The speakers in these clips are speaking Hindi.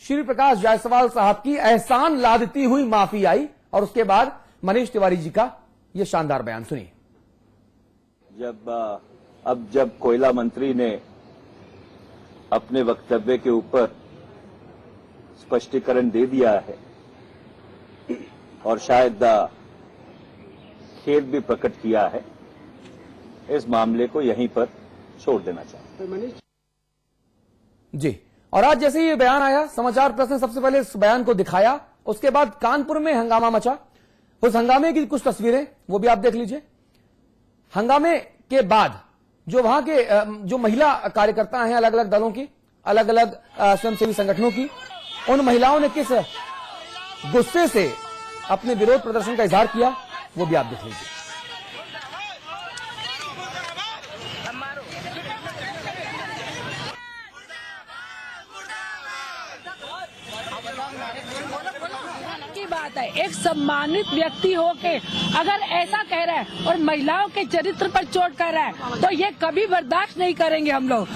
श्री प्रकाश जायसवाल साहब की एहसान लादती हुई माफी आई और उसके बाद मनीष तिवारी जी का यह शानदार बयान सुनिए। जब कोयला मंत्री ने अपने वक्तव्य के ऊपर स्पष्टीकरण दे दिया है और शायद खेद भी प्रकट किया है, इस मामले को यहीं पर छोड़ देना चाहिए। जी, और आज जैसे ये बयान आया, समाचार प्लस ने सबसे पहले इस बयान को दिखाया, उसके बाद कानपुर में हंगामा मचा। उस हंगामे की कुछ तस्वीरें वो भी आप देख लीजिए। हंगामे के बाद जो वहां के जो महिला कार्यकर्ता हैं अलग अलग दलों की, अलग अलग स्वयंसेवी संगठनों की, उन महिलाओं ने किस गुस्से से अपने विरोध प्रदर्शन का इजहार किया वो भी आप देख लीजिए। की बात है, एक सम्मानित व्यक्ति होके अगर ऐसा कह रहा है और महिलाओं के चरित्र पर चोट कर रहा है तो ये कभी बर्दाश्त नहीं करेंगे हम लोग।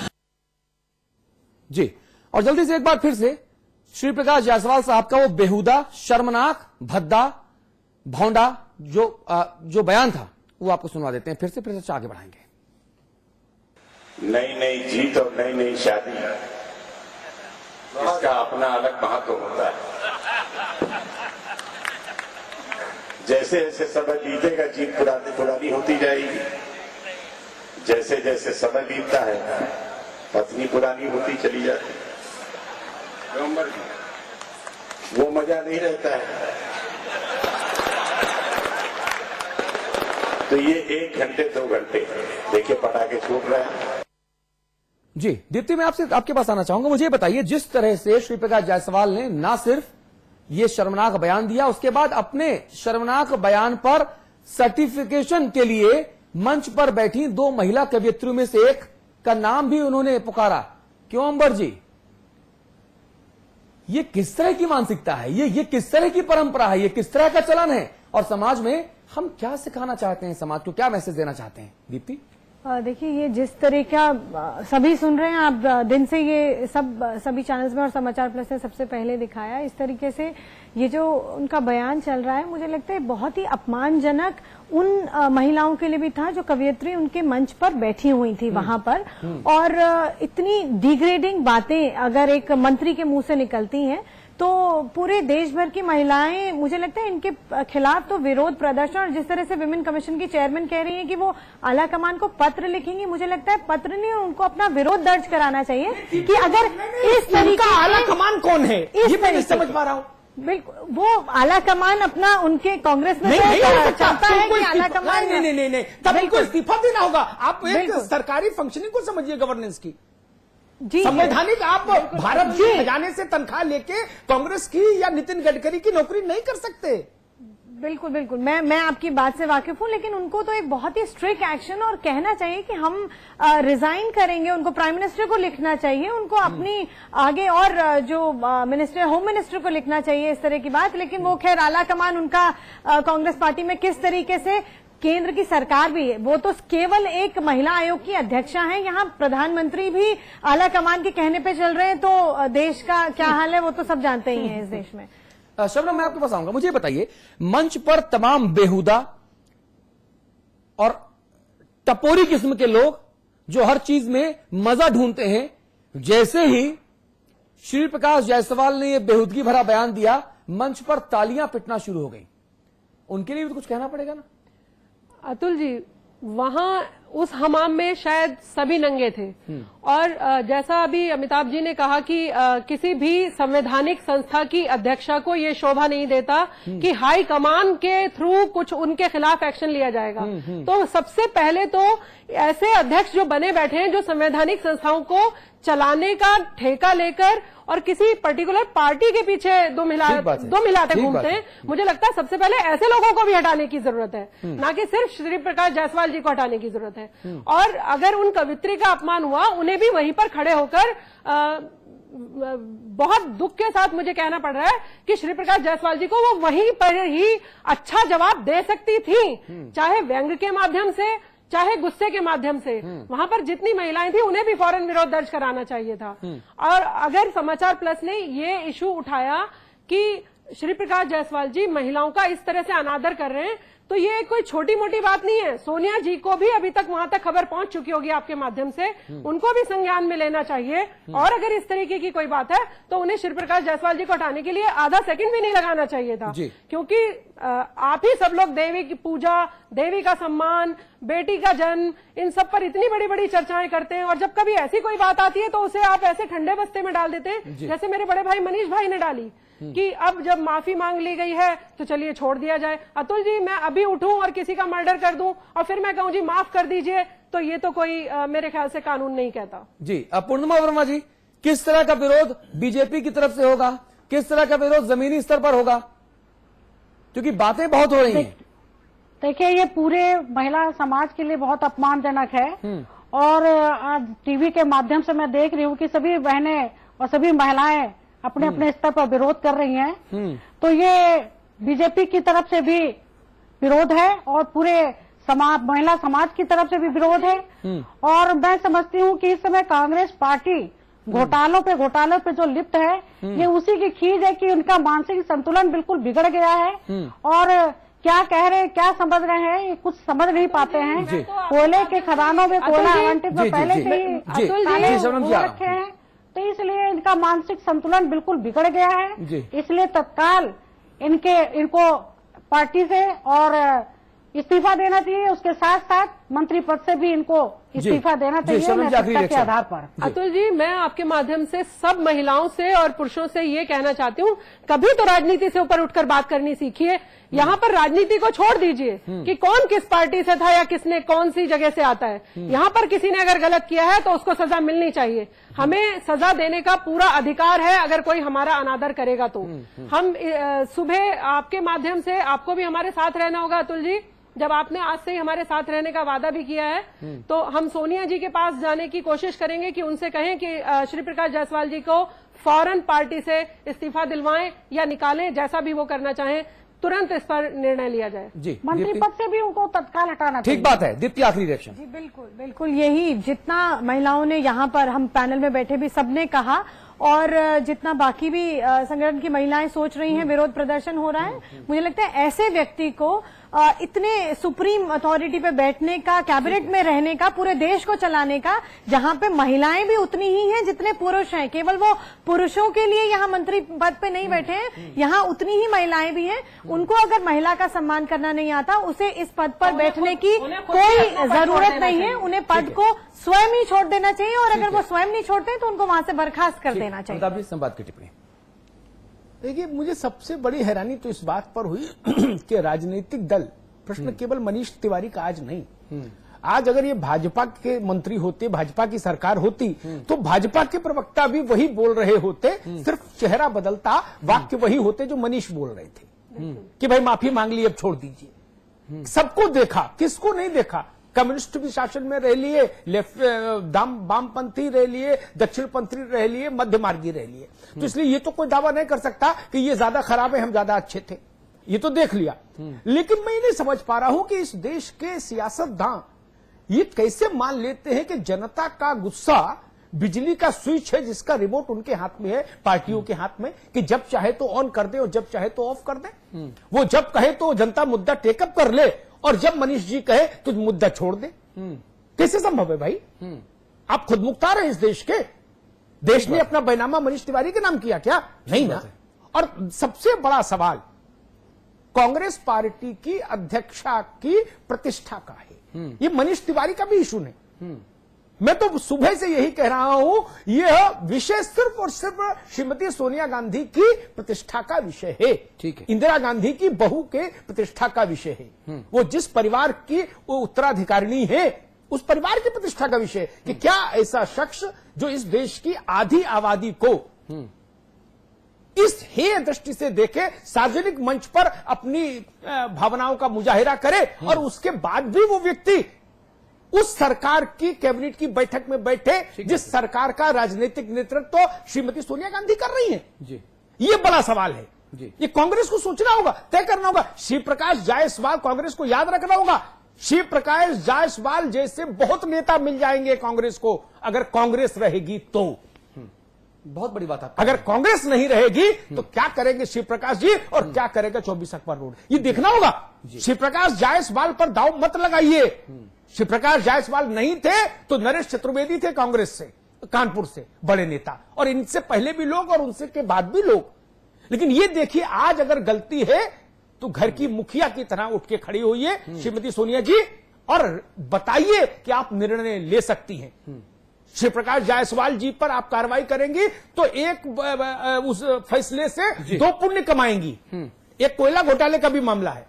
जी, और जल्दी से एक बार फिर से श्री प्रकाश जायसवाल साहब का वो बेहुदा, शर्मनाक, भद्दा, भौंडा जो बयान था वो आपको सुनवा देते हैं। फिर से आगे बढ़ाएंगे। नई नई जीत और नई नई शादी, इसका अपना अलग महत्व होता है। जैसे जैसे समय बीतेगा जीत पुरानी होती जाएगी, जैसे जैसे समय बीतता है पत्नी पुरानी होती चली जाती है, वो मजा नहीं रहता है। तो ये 1 घंटे 2 घंटे देखिए पटाखे छूट रहे हैं। जी दीप्ति, मैं आपके पास आना चाहूंगा। मुझे बताइए, जिस तरह से श्री प्रकाश जायसवाल ने ना सिर्फ ये शर्मनाक बयान दिया, उसके बाद अपने शर्मनाक बयान पर सर्टिफिकेशन के लिए मंच पर बैठी 2 महिला कवयित्रियों में से एक का नाम भी उन्होंने पुकारा। क्यों अंबर जी, ये किस तरह की मानसिकता है? ये किस तरह की परंपरा है? ये किस तरह का चलन है? और समाज में हम क्या सिखाना चाहते हैं? समाज को क्या मैसेज देना चाहते हैं? दीप्ति, देखिए, ये जिस तरह का सभी सुन रहे हैं आप दिन से, ये सभी चैनल्स में और समाचार प्लस ने सबसे पहले दिखाया, इस तरीके से ये जो उनका बयान चल रहा है, मुझे लगता है बहुत ही अपमानजनक उन महिलाओं के लिए भी था जो कवयित्री उनके मंच पर बैठी हुई थी वहां पर। और इतनी डिग्रेडिंग बातें अगर एक मंत्री के मुंह से निकलती हैं तो पूरे देश भर की महिलाएं, मुझे लगता है इनके खिलाफ तो विरोध प्रदर्शन, और जिस तरह से विमेन कमीशन की चेयरमैन कह रही हैं कि वो आला कमान को पत्र लिखेंगी, मुझे लगता है पत्र नहीं, उनको अपना विरोध दर्ज कराना चाहिए कि अगर इस तरीके का आला कमान कौन है ये मैं नहीं समझ पा रहा हूँ। बिल्कुल, वो आला कमान अपना उनके कांग्रेस में चाहता है कि आला कमान नहीं, तब उनको इस्तीफा देना होगा। आप एक सरकारी फंक्शनिंग को समझिए, गवर्नेंस की, संवैधानिक। आप भारत के खजाने से तनख्वाह लेके कांग्रेस की या नितिन गडकरी की नौकरी नहीं कर सकते। बिल्कुल बिल्कुल, मैं आपकी बात से वाकिफ हूं, लेकिन उनको तो एक बहुत ही स्ट्रिक्ट एक्शन और कहना चाहिए कि हम रिजाइन करेंगे। उनको प्राइम मिनिस्टर को लिखना चाहिए, उनको अपनी आगे और जो मिनिस्टर, होम मिनिस्टर को लिखना चाहिए इस तरह की बात। लेकिन वो खैर आला कमान उनका कांग्रेस पार्टी में किस तरीके से, केंद्र की सरकार भी है, वो तो केवल एक महिला आयोग की अध्यक्षा हैं, यहाँ प्रधानमंत्री भी आला कमान के कहने पे चल रहे हैं, तो देश का क्या हाल है वो तो सब जानते ही हैं इस देश में। शबनम, मैं आपके पास आऊंगा। मुझे बताइए, मंच पर तमाम बेहुदा और टपोरी किस्म के लोग जो हर चीज में मजा ढूंढते हैं, जैसे ही श्री प्रकाश जायसवाल ने यह बेहुदगी भरा बयान दिया, मंच पर तालियां पिटना शुरू हो गई। उनके लिए भी तो कुछ कहना पड़ेगा ना? अतुल जी, वहां उस हमाम में शायद सभी नंगे थे, और जैसा अभी अमिताभ जी ने कहा कि किसी भी संवैधानिक संस्था की अध्यक्षा को ये शोभा नहीं देता कि हाई कमान के थ्रू कुछ उनके खिलाफ एक्शन लिया जाएगा। तो सबसे पहले तो ऐसे अध्यक्ष जो बने बैठे हैं, जो संवैधानिक संस्थाओं को चलाने का ठेका लेकर और किसी पर्टिकुलर पार्टी के पीछे दो मिलाते घूमते हैं, मुझे लगता है सबसे पहले ऐसे लोगों को भी हटाने की जरूरत है, ना कि सिर्फ श्री प्रकाश जायसवाल जी को हटाने की जरूरत है। और अगर उन कवित्री का अपमान हुआ, उन्हें भी वहीं पर खड़े होकर बहुत दुख के साथ मुझे कहना पड़ रहा है कि श्री प्रकाश जायसवाल जी को वो वहीं पर ही अच्छा जवाब दे सकती थी, चाहे व्यंग के माध्यम से, चाहे गुस्से के माध्यम से, वहां पर जितनी महिलाएं थी उन्हें भी फौरन विरोध दर्ज कराना चाहिए था। और अगर समाचार प्लस ने ये इशू उठाया कि श्री प्रकाश जायसवाल जी महिलाओं का इस तरह से अनादर कर रहे हैं, तो ये कोई छोटी मोटी बात नहीं है। सोनिया जी को भी अभी तक वहां तक खबर पहुंच चुकी होगी आपके माध्यम से, उनको भी संज्ञान में लेना चाहिए। और अगर इस तरीके की कोई बात है तो उन्हें श्री प्रकाश जायसवाल जी को हटाने के लिए आधा सेकंड भी नहीं लगाना चाहिए था, क्योंकि आप ही सब लोग देवी की पूजा, देवी का सम्मान, बेटी का जन्म, इन सब पर इतनी बड़ी बड़ी चर्चाएं करते हैं, और जब कभी ऐसी कोई बात आती है तो उसे आप ऐसे ठंडे बस्ते में डाल देते हैं, जैसे मेरे बड़े भाई मनीष भाई ने डाली कि अब जब माफी मांग ली गई है तो चलिए छोड़ दिया जाए। अतुल जी, मैं अभी उठूं और किसी का मर्डर कर दूं और फिर मैं कहूं जी माफ कर दीजिए, तो ये तो कोई मेरे ख्याल से कानून नहीं कहता। जी, अब पूर्णिमा वर्मा जी, किस तरह का विरोध बीजेपी की तरफ से होगा, किस तरह का विरोध जमीनी स्तर पर होगा, क्योंकि बातें बहुत हो रही हैं। देखिए, ये पूरे महिला समाज के लिए बहुत अपमानजनक है, और आज टीवी के माध्यम से मैं देख रही हूँ कि सभी बहनें और सभी महिलाएं अपने अपने स्तर पर विरोध कर रही हैं। तो ये बीजेपी की तरफ से भी विरोध है और पूरे महिला समाज की तरफ से भी विरोध है। और मैं समझती हूँ कि इस समय कांग्रेस पार्टी घोटालों पे जो लिप्त है, ये उसी की खीज है कि उनका मानसिक संतुलन बिल्कुल बिगड़ गया है, और क्या कह रहे हैं, क्या समझ रहे हैं, ये कुछ समझ नहीं पाते हैं। कोयले के खदानों में कोयला आवंटित तो पहले से ही रखे हैं, तो इसलिए इनका मानसिक संतुलन बिल्कुल बिगड़ गया है। इसलिए तत्काल इनको पार्टी से और इस्तीफा देना चाहिए, उसके साथ साथ मंत्री पद से भी इनको इस्तीफा देना चाहिए नैतिकता के आधार पर। अतुल जी, मैं आपके माध्यम से सब महिलाओं से और पुरुषों से ये कहना चाहती हूँ, कभी तो राजनीति से ऊपर उठकर बात करनी सीखिए। यहाँ पर राजनीति को छोड़ दीजिए कि कौन किस पार्टी से था या किसने कौन सी जगह से आता है। यहाँ पर किसी ने अगर गलत किया है तो उसको सजा मिलनी चाहिए। हमें सजा देने का पूरा अधिकार है अगर कोई हमारा अनादर करेगा तो। हम सुबह आपके माध्यम से आपको भी हमारे साथ रहना होगा अतुल जी, जब आपने आज से ही हमारे साथ रहने का वादा भी किया है, तो हम सोनिया जी के पास जाने की कोशिश करेंगे कि उनसे कहें कि श्री प्रकाश जायसवाल जी को फौरन पार्टी से इस्तीफा दिलवाएं या निकालें, जैसा भी वो करना चाहें, तुरंत इस पर निर्णय लिया जाए। जी, मंत्री पद से भी उनको तत्काल हटाना चाहिए। ठीक बात है। दीप्ति, आखिरी रिएक्शन। जी बिल्कुल बिल्कुल, यही जितना महिलाओं ने यहाँ पर, हम पैनल में बैठे भी सबने कहा, और जितना बाकी भी संगठन की महिलाएं सोच रही हैं, विरोध प्रदर्शन हो रहा है, मुझे लगता है ऐसे व्यक्ति को इतने सुप्रीम अथॉरिटी पे बैठने का, कैबिनेट में रहने का, पूरे देश को चलाने का, जहां पे महिलाएं भी उतनी ही हैं जितने पुरुष हैं, केवल वो पुरुषों के लिए यहाँ मंत्री पद पे नहीं बैठे हैं, यहाँ उतनी ही महिलाएं भी हैं। उनको अगर महिला का सम्मान करना नहीं आता, उसे इस पद पर बैठने की कोई जरूरत नहीं है, उन्हें पद को स्वयं ही छोड़ देना चाहिए, और अगर वो स्वयं नहीं छोड़ते तो उनको वहां से बर्खास्त कर देना चाहिए। संवाद की टिप्पणी। देखिए, मुझे सबसे बड़ी हैरानी तो इस बात पर हुई कि राजनीतिक दल, प्रश्न केवल मनीष तिवारी का आज नहीं, आज अगर ये भाजपा के मंत्री होते, भाजपा की सरकार होती, तो भाजपा के प्रवक्ता भी वही बोल रहे होते, सिर्फ चेहरा बदलता, वाक्य वही होते जो मनीष बोल रहे थे कि भाई माफी मांग ली, अब छोड़ दीजिए। सबको देखा, किसको नहीं देखा? कम्युनिस्ट भी शासन में रह लिए, वामपंथी रह लिए, दक्षिणपंथी रह लिए, मध्य मार्गी रह लिए। तो इसलिए ये तो कोई दावा नहीं कर सकता कि ये ज्यादा खराब है, हम ज्यादा अच्छे थे। ये तो देख लिया। लेकिन मैं नहीं समझ पा रहा हूं कि इस देश के सियासतदान ये कैसे मान लेते हैं कि जनता का गुस्सा बिजली का स्विच है जिसका रिमोट उनके हाथ में है, पार्टियों के हाथ में, कि जब चाहे तो ऑन कर दे और जब चाहे तो ऑफ कर दे। वो जब कहे तो जनता मुद्दा टेकअप कर ले, और जब मनीष जी कहे तो मुद्दा छोड़ दे। कैसे संभव है भाई? आप खुद मुख्तार हैं इस देश के। देश ने अपना बैनामा मनीष तिवारी के नाम किया क्या? नहीं ना। और सबसे बड़ा सवाल कांग्रेस पार्टी की अध्यक्षा की प्रतिष्ठा का है। ये मनीष तिवारी का भी इशू नहीं। मैं तो सुबह से यही कह रहा हूं, यह विषय सिर्फ और सिर्फ श्रीमती सोनिया गांधी की प्रतिष्ठा का विषय है। ठीक है। इंदिरा गांधी की बहू के प्रतिष्ठा का विषय है। वो जिस परिवार की वो उत्तराधिकारिणी है, उस परिवार की प्रतिष्ठा का विषय कि क्या ऐसा शख्स जो इस देश की आधी आबादी को इस हेय दृष्टि से देखे, सार्वजनिक मंच पर अपनी भावनाओं का मुजाहिरा करे, और उसके बाद भी वो व्यक्ति उस सरकार की कैबिनेट की बैठक में बैठे जिस सरकार का राजनीतिक नेतृत्व तो श्रीमती सोनिया गांधी कर रही हैं। जी, ये बड़ा सवाल है। जी, ये कांग्रेस को सोचना होगा, तय करना होगा। श्री प्रकाश जायसवाल, कांग्रेस को याद रखना होगा शिव प्रकाश जायसवाल जैसे बहुत नेता मिल जाएंगे कांग्रेस को, अगर कांग्रेस रहेगी तो। बहुत बड़ी बात है। अगर कांग्रेस नहीं रहेगी तो क्या करेंगे शिव प्रकाश जी और क्या करेगा 24 अकबर रोड, ये देखना होगा। शिव प्रकाश जायसवाल पर दांव मत लगाइए। शिव प्रकाश जायसवाल नहीं थे तो नरेश चतुर्वेदी थे कांग्रेस से, कानपुर से बड़े नेता, और इनसे पहले भी लोग और उनसे के बाद भी लोग। लेकिन ये देखिए, आज अगर गलती है तो घर की मुखिया की तरह उठ के खड़ी हुई है श्रीमती सोनिया जी, और बताइए कि आप निर्णय ले सकती हैं। शिव प्रकाश जायसवाल जी पर आप कार्रवाई करेंगी तो एक उस फैसले से दो पुण्य कमाएंगी। एक कोयला घोटाले का भी मामला है,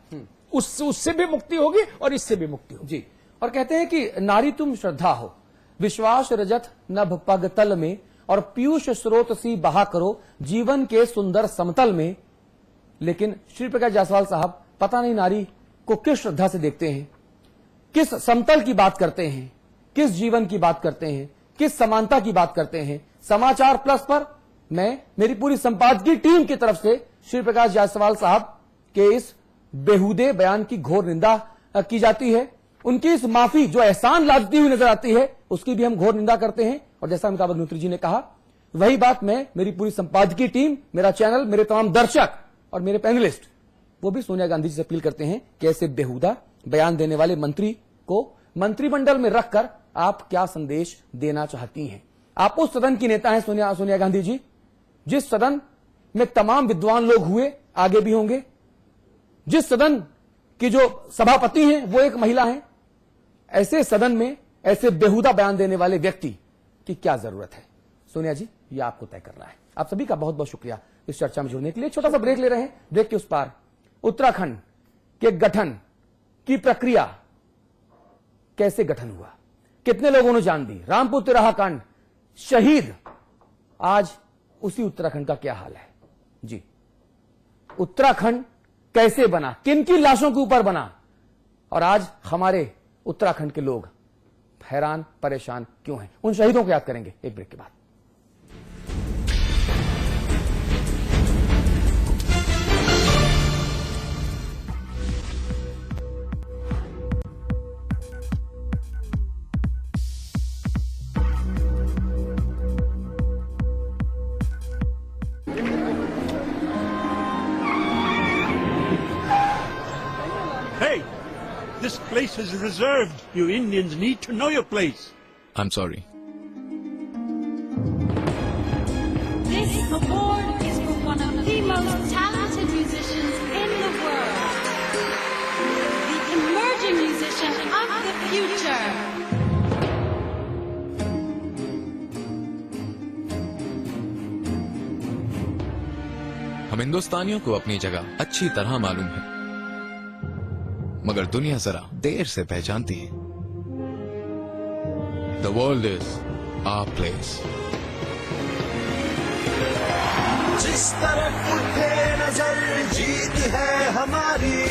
उससे भी मुक्ति होगी और इससे भी मुक्ति होगी। जी, और कहते हैं कि नारी तुम श्रद्धा हो, विश्वास रजत नभ पग तल में, और पीयूष स्रोत सी बहा करो जीवन के सुंदर समतल में। लेकिन श्री प्रकाश जायसवाल साहब पता नहीं नारी को किस श्रद्धा से देखते हैं, किस समतल की बात करते हैं, किस जीवन की बात करते हैं, किस समानता की बात करते हैं। समाचार प्लस पर मैं मेरी पूरी संपादकीय टीम की तरफ से श्री प्रकाश जायसवाल साहब के इस बेहुदे बयान की घोर निंदा की जाती है। उनकी इस माफी जो एहसान लादती हुई नजर आती है उसकी भी हम घोर निंदा करते हैं। और जैसा अमिताभ अग्निहोत्री जी ने कहा, वही बात मैं, मेरी पूरी संपादकीय टीम, मेरा चैनल, मेरे तमाम दर्शक और मेरे पैनलिस्ट, वो भी सोनिया गांधी जी से अपील करते हैं कि ऐसे बेहुदा बयान देने वाले मंत्री को मंत्रिमंडल में रखकर आप क्या संदेश देना चाहती हैं। आप उस सदन की नेता हैं सोनिया गांधी जी, जिस सदन में तमाम विद्वान लोग हुए, आगे भी होंगे, जिस सदन की जो सभापति हैं वो एक महिला हैं। ऐसे सदन में ऐसे बेहुदा बयान देने वाले व्यक्ति की क्या जरूरत है। सोनिया जी, ये आपको तय करना है। आप सभी का बहुत बहुत शुक्रिया इस चर्चा में जुड़ने के लिए। छोटा सा ब्रेक ले रहे हैं, ब्रेक के उस पार उत्तराखंड के गठन की प्रक्रिया, कैसे गठन हुआ, कितने लोगों ने जान दी, रामपुर तिराहा कांड, शहीद, आज उसी उत्तराखंड का क्या हाल है। जी, उत्तराखंड कैसे बना, किन की लाशों के ऊपर बना, और आज हमारे उत्तराखंड के लोग हैरान परेशान क्यों हैं, उन शहीदों को याद करेंगे एक ब्रेक के बाद। This place is reserved. You Indians need to know your place. I'm sorry. This award is for one of the most talented musicians in the world. The emerging musician of the future. हम हिंदुस्तानियों को अपनी जगह अच्छी तरह मालूम है, मगर दुनिया जरा देर से पहचानती है। The world is our place. जिस तरफ उठे नजर जीत है हमारी।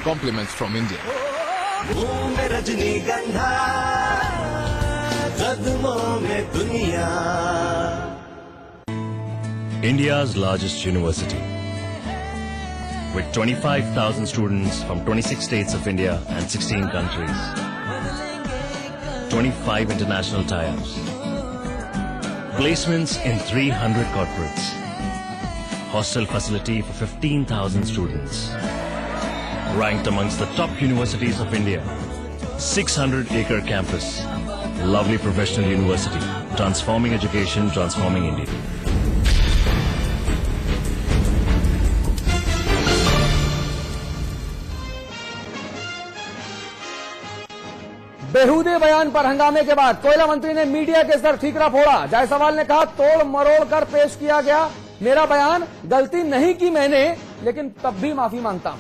Compliments from India. मुंह में रजनीगंधा, कदमों में दुनिया। India's largest university, with 25,000 students from 26 states of India and 16 countries. 25 international tie-ups. Placements in 300 corporates. Hostel facility for 15,000 students. Ranked amongst the top universities of India. 600-acre campus. Lovely professional university. Transforming education, transforming India. बेहुदे बयान पर हंगामे के बाद कोयला मंत्री ने मीडिया के सर ठीकरा फोड़ा। जायसवाल ने कहा, तोड़ मरोड़ कर पेश किया गया मेरा बयान, गलती नहीं की मैंने, लेकिन तब भी माफी मांगता हूं।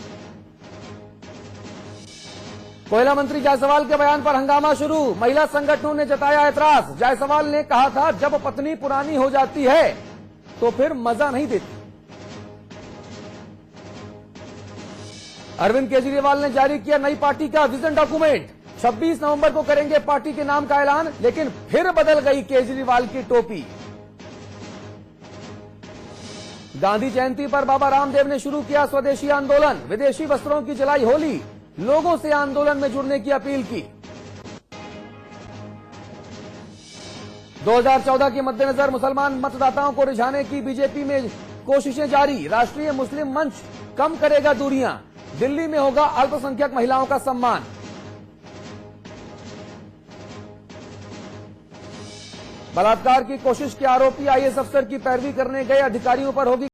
कोयला मंत्री जायसवाल के बयान पर हंगामा शुरू, महिला संगठनों ने जताया ऐतराज। जायसवाल ने कहा था, जब पत्नी पुरानी हो जाती है तो फिर मजा नहीं देती। अरविंद केजरीवाल ने जारी किया नई पार्टी का विजन डॉक्यूमेंट। 26 नवंबर को करेंगे पार्टी के नाम का ऐलान, लेकिन फिर बदल गई केजरीवाल की टोपी। गांधी जयंती पर बाबा रामदेव ने शुरू किया स्वदेशी आंदोलन, विदेशी वस्त्रों की जलाई होली, लोगों से आंदोलन में जुड़ने की अपील की। 2014 के मद्देनजर मुसलमान मतदाताओं को रिझाने की बीजेपी में कोशिशें जारी। राष्ट्रीय मुस्लिम मंच कम करेगा दूरियां। दिल्ली में होगा अल्पसंख्यक महिलाओं का सम्मान। बलात्कार की कोशिश के आरोपी आईएएस अफसर की पैरवी करने गए अधिकारियों पर होगी